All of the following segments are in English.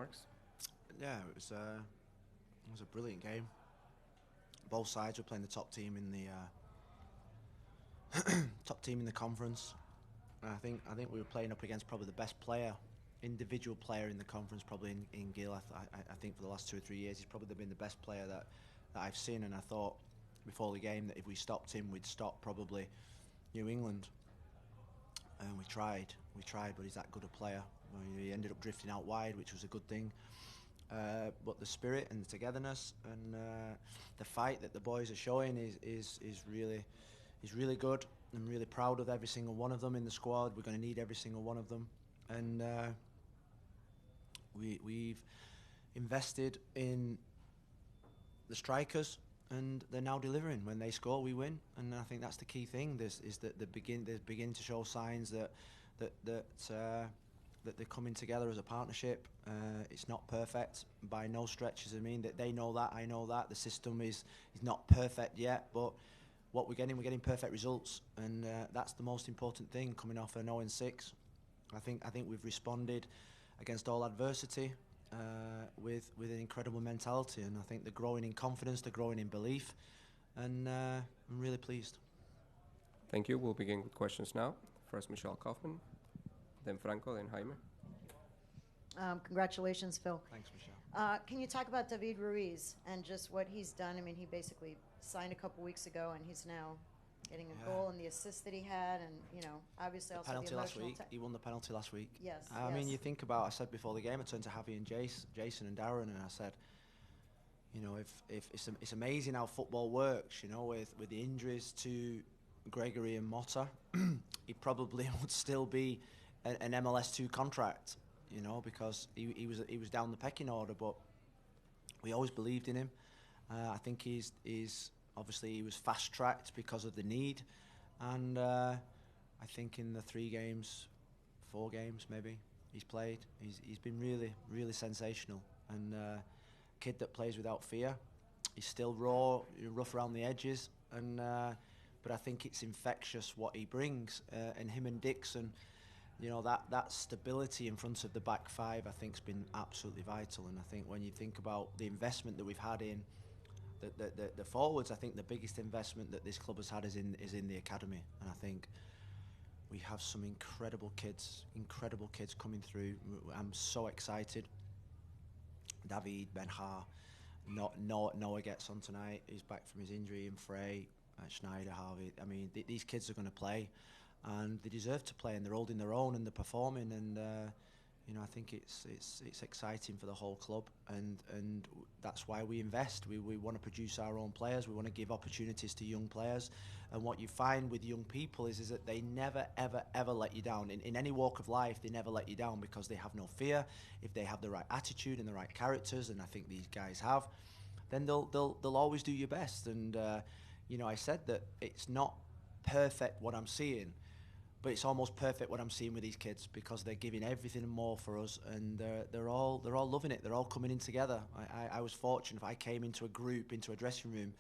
remarks. Yeah, it was a brilliant game. Both sides were playing the top team in the top team in the conference. And I think we were playing up against probably the best player, individual player in the conference, probably in Gill. I think for the last 2 or 3 years, he's probably been the best player that I've seen. And I thought before the game that if we stopped him, we'd stop probably New England. And we tried, but he's that good a player. He ended up drifting out wide, which was a good thing. But the spirit and the togetherness and the fight that the boys are showing is really good. I'm really proud of every single one of them in the squad. We're going to need every single one of them, and we've invested in the strikers, and they're now delivering. When they score, we win, and I think that's the key thing. Is that they begin to show signs that they're coming together as a partnership. It's not perfect by no stretches. I mean, that they know that, I know that. The system is not perfect yet, but what we're getting perfect results, and that's the most important thing. Coming off an 0-6, I think we've responded against all adversity with an incredible mentality, and I think they're growing in confidence, they're growing in belief, and I'm really pleased. Thank you. We'll begin with questions now. First, Michelle Kaufman, then Franco, then Jaime. Congratulations, Phil. Thanks, Michelle. Can you talk about David Ruiz and just what he's done? I mean, he basically signed a couple weeks ago, and he's now getting a goal and the assist that he had, and obviously also penalty the emotional last week. He won the penalty last week. Yes. I mean, you think about. I said before the game, I turned to Javi and Jason and Darren, and I said, if it's amazing how football works. With the injuries to Gregory and Motta, he probably would still be an MLS2 contract. Because he was down the pecking order, but we always believed in him. I think he's obviously he was fast tracked because of the need, and I think in the 4 games maybe he's played, he's been really sensational, and kid that plays without fear. He's still raw, rough around the edges, and but I think it's infectious what he brings, and him and Dixon. That stability in front of the back five, I think, has been absolutely vital. And I think when you think about the investment that we've had in the forwards, I think the biggest investment that this club has had is in the academy. And I think we have some incredible kids coming through. I'm so excited. David, Ben-Har, Noah gets on tonight. He's back from his injury, and Frey, Schneider, Harvey. I mean, these kids are going to play. And they deserve to play, and they're holding their own, and they're performing, and I think it's exciting for the whole club, and that's why we invest. We want to produce our own players. We want to give opportunities to young players, and what you find with young people is that they never ever let you down. In any walk of life, they never let you down because they have no fear. If they have the right attitude and the right characters, and I think these guys have, then they'll always do your best. And I said that it's not perfect what I'm seeing, but it's almost perfect what I'm seeing with these kids, because they're giving everything and more for us, and they're all loving it. They're all coming in together. I was fortunate. I came into a dressing room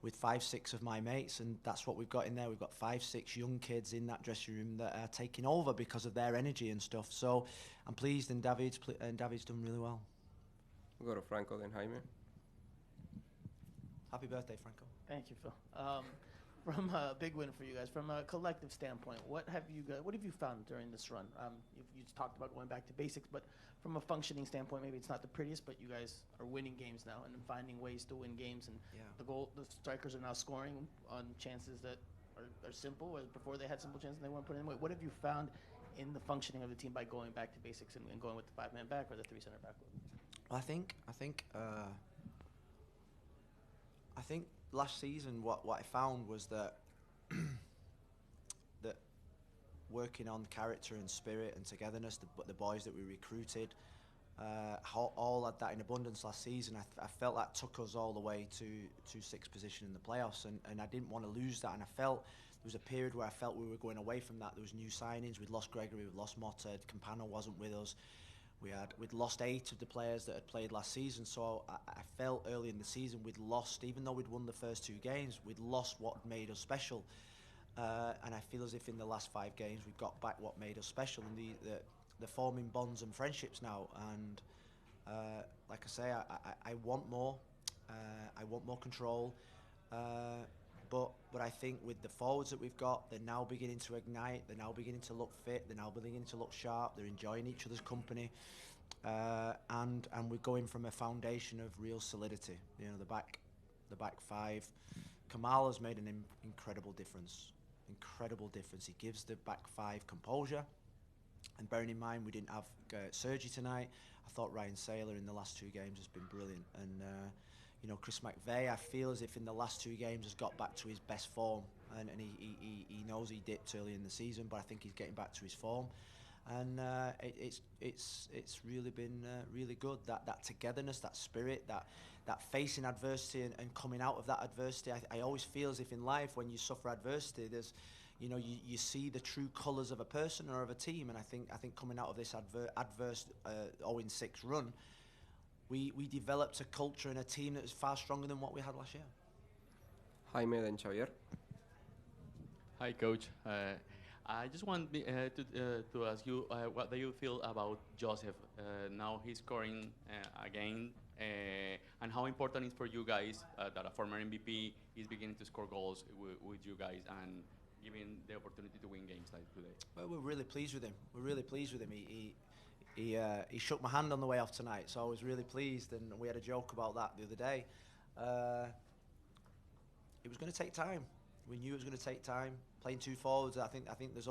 with 5-6 of my mates, and that's what we've got in there. We've got 5-6 young kids in that dressing room that are taking over because of their energy and stuff. So I'm pleased, and David's done really well. We'll go to Franco, then Jaime. Happy birthday, Franco. Thank you, Phil. From a big win for you guys, from a collective standpoint, what have you found during this run? You talked about going back to basics, but from a functioning standpoint, maybe it's not the prettiest, but you guys are winning games now and finding ways to win games, and the strikers are now scoring on chances that are simple, whereas before they had simple chances and they weren't putting them away. What have you found in the functioning of the team by going back to basics and going with the 5-man back or the 3 center back? I think last season what I found was that that working on character and spirit and togetherness, the boys that we recruited all had that in abundance last season. I felt that took us all the way to 6th position in the playoffs, and I didn't want to lose that, and I felt there was a period where I felt we were going away from that. There was new signings. We'd lost Gregory, we'd lost Motta, Campano wasn't with us. We'd lost 8 of the players that had played last season, so I felt early in the season we'd lost, even though we'd won the first 2 games, we'd lost what made us special. And I feel as if in the last 5 games we've got back what made us special, and they're forming bonds and friendships now, and Like I say, I want more. I want more control. But I think with the forwards that we've got, they're now beginning to ignite. They're now beginning to look fit. They're now beginning to look sharp. They're enjoying each other's company, and we're going from a foundation of real solidity. You know, the back five. Kamal has made an incredible difference. Incredible difference. He gives the back five composure. And bearing in mind we didn't have Sergi tonight, I thought Ryan Saylor in the last two games has been brilliant. And you know, Chris McVeigh, I feel as if in the last two games has got back to his best form. And he knows he dipped early in the season, but I think he's getting back to his form. And it's really been really good. That togetherness, that spirit, that facing adversity and coming out of that adversity. I always feel as if in life when you suffer adversity, there's, you know, you see the true colours of a person or of a team. And I think coming out of this adverse 0-6 run, we developed a culture and a team that is far stronger than what we had last year. Jaime, then Xavier. Hi, Coach. I just want to ask you what do you feel about Josef? Now he's scoring again, and how important it is for you guys that a former MVP is beginning to score goals with you guys and giving the opportunity to win games like today? Well, we're really pleased with him. He shook my hand on the way off tonight, so I was really pleased, and we had a joke about that the other day. It was going to take time. We knew it was going to take time. Playing two forwards, I think there's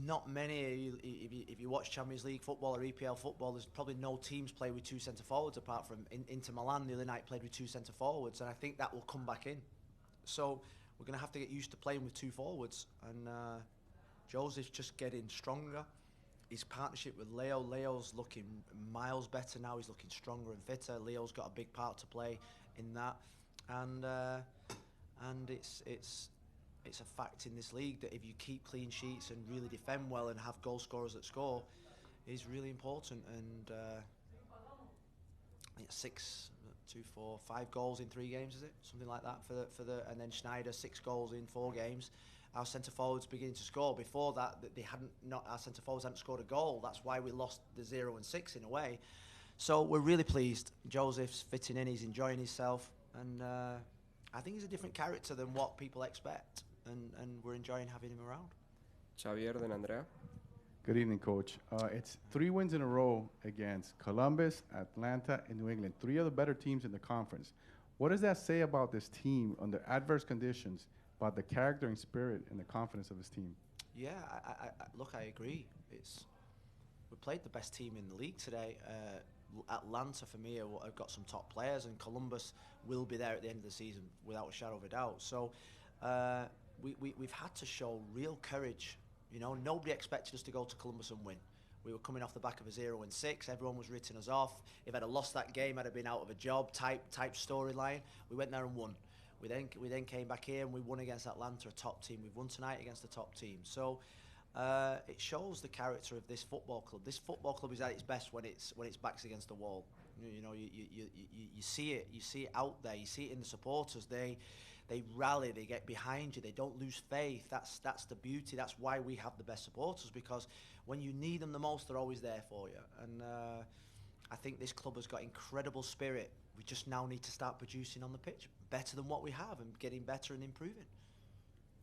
not many. If you watch Champions League football or EPL football, there's probably no teams play with two centre forwards apart from Inter Milan the other night played with two centre forwards, and I think that will come back in. So we're going to have to get used to playing with two forwards, and Josef's just getting stronger. His partnership with Leo's looking miles better now. He's looking stronger and fitter. Leo's got a big part to play in that, and it's a fact in this league that if you keep clean sheets and really defend well and have goal scorers that score, is really important. And I think 5 goals in 3 games, is it? Something like that for the and then Schneider 6 goals in 4 games. Our centre forwards beginning to score. Before that, our centre forwards hadn't scored a goal. That's why we lost the 0 and 6 in a way. So we're really pleased. Josef's fitting in. He's enjoying himself, and I think he's a different character than what people expect, and we're enjoying having him around. Xavier, then Andrea. Good evening, Coach. It's 3 wins in a row against Columbus, Atlanta, and New England. 3 of the better teams in the conference. What does that say about this team under adverse conditions, about the character and spirit and the confidence of his team? Yeah, I agree. We played the best team in the league today. Atlanta, for me, have got some top players, and Columbus will be there at the end of the season without a shadow of a doubt. So we've had to show real courage. You know, nobody expected us to go to Columbus and win. We were coming off the back of a 0 and 6. Everyone was written us off. If I'd have lost that game, I'd have been out of a job type storyline. We went there and won. We then came back here and we won against Atlanta, a top team. We've won tonight against a top team. So it shows the character of this football club. This football club is at its best when its backs against the wall. You know, you see it. You see it out there. You see it in the supporters. They rally. They get behind you. They don't lose faith. That's the beauty. That's why we have the best supporters, because when you need them the most, they're always there for you. And I think this club has got incredible spirit. We just now need to start producing on the pitch better than what we have and getting better and improving.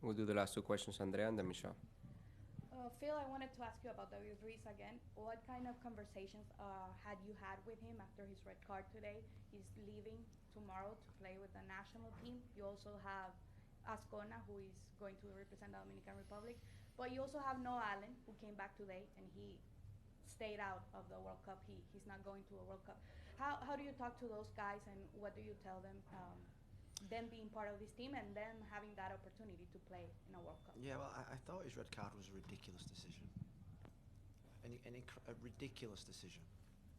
We'll do the last 2 questions, Andrea, and then Michelle. Phil, I wanted to ask you about W3S again. What kind of conversations had you had with him after his red card today? He's leaving tomorrow to play with the national team. You also have Ascona, who is going to represent the Dominican Republic. But you also have Noah Allen, who came back today, and he stayed out of the World Cup. He's not going to a World Cup. How do you talk to those guys, and what do you tell them? Them being part of this team and then having that opportunity to play in a World Cup. Yeah, well, I thought his red card was a ridiculous decision. A ridiculous decision.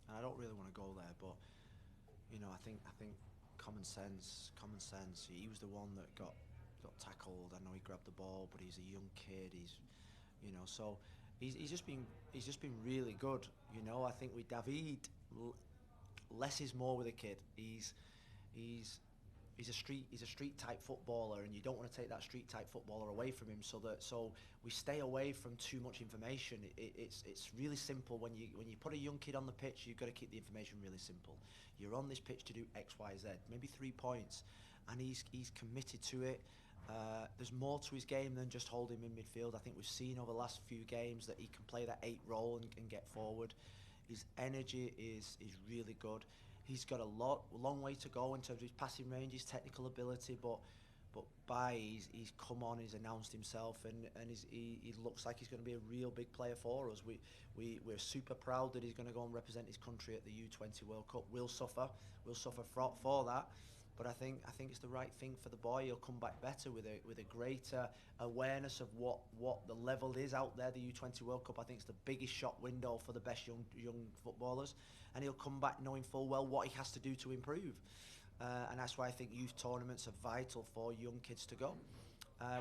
And I don't really want to go there, but you know, I think common sense. He was the one that got tackled. I know he grabbed the ball, but he's a young kid. So he's just been really good. You know, I think with David, less is more with a kid. He's he's a street type footballer, and you don't want to take that street type footballer away from him. So we stay away from too much information. It's really simple. When you put a young kid on the pitch, you've got to keep the information really simple. You're on this pitch to do X, Y, Z, maybe 3 points, and he's committed to it. There's more to his game than just hold him in midfield. I think we've seen over the last few games that he can play that 8 role and get forward. His energy is really good. He's got a long way to go in terms of his passing range, his technical ability, but he's come on, he's announced himself, and he looks like he's going to be a real big player for us. We're super proud that he's going to go and represent his country at the U20 World Cup. We'll suffer for that, but I think it's the right thing for the boy. He'll come back better with a greater awareness of what the level is out there. The U20 World Cup, I think, is the biggest shot window for the best young footballers, and he'll come back knowing full well what he has to do to improve. And that's why I think youth tournaments are vital for young kids to go,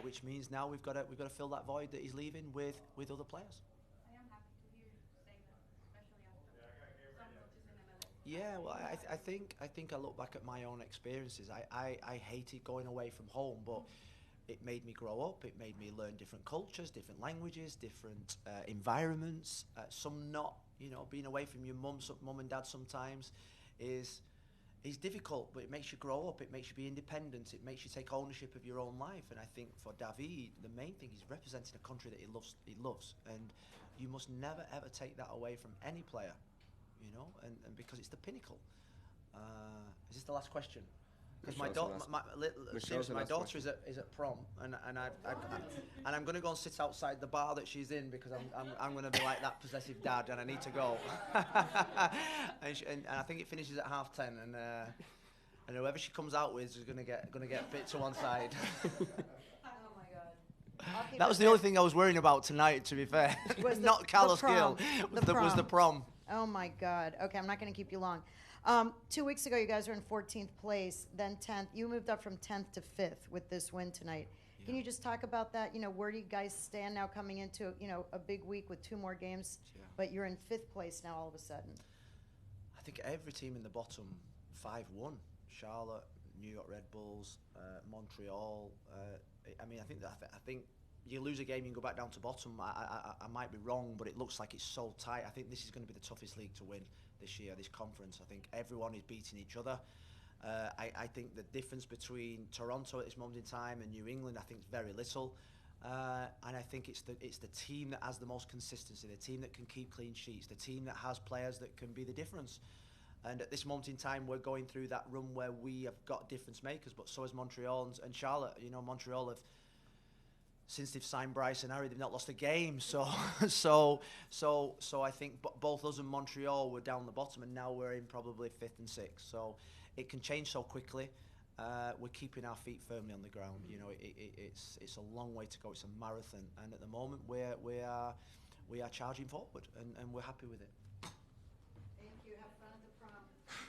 which means now we've got to fill that void that he's leaving with other players. I am happy to hear you say that, especially after some coaches in MLS. Yeah, well, I think I look back at my own experiences. I hated going away from home, but it made me grow up. It made me learn different cultures, different languages, different environments. Some not, being away from your mum and dad sometimes is difficult, but it makes you grow up. It makes you be independent. It makes you take ownership of your own life. And I think for David, the main thing is representing a country that he loves, and you must never ever take that away from any player, and because it's the pinnacle. Is this the last question? Because my daughter is at prom, and I'm going to go and sit outside the bar that she's in because I'm going to be like that possessive dad, and I need to go. and I think it finishes at 10:30, and whoever she comes out with is going to get fit to one side. Oh my God. That was the only thing I was worrying about tonight, to be fair. Was not Carlos prom. Gil. The was the prom. Oh my God. Okay, I'm not going to keep you long. 2 weeks ago, you guys were in 14th place, then 10th. You moved up from 10th to 5th with this win tonight. Yeah. Can you just talk about that? Where do you guys stand now coming into, a big week with 2 more games, but you're in 5th place now all of a sudden? I think every team in the bottom 5 won. Charlotte, New York Red Bulls, Montreal. I think you lose a game, you can go back down to bottom. I might be wrong, but it looks like it's so tight. I think this is going to be the toughest league to win this year, this conference. I think everyone is beating each other. I think the difference between Toronto at this moment in time and New England, I think, is very little. And I think it's the team that has the most consistency, the team that can keep clean sheets, the team that has players that can be the difference. And at this moment in time, we're going through that run where we have got difference makers, but so has Montreal and Charlotte. Montreal have, since they've signed Bryce and Harry, they've not lost a game. So I think both us and Montreal were down the bottom, and now we're in probably 5th and 6th. So it can change so quickly. We're keeping our feet firmly on the ground. It's a long way to go. It's a marathon, and at the moment we are charging forward, and we're happy with it. Thank you. Have fun at the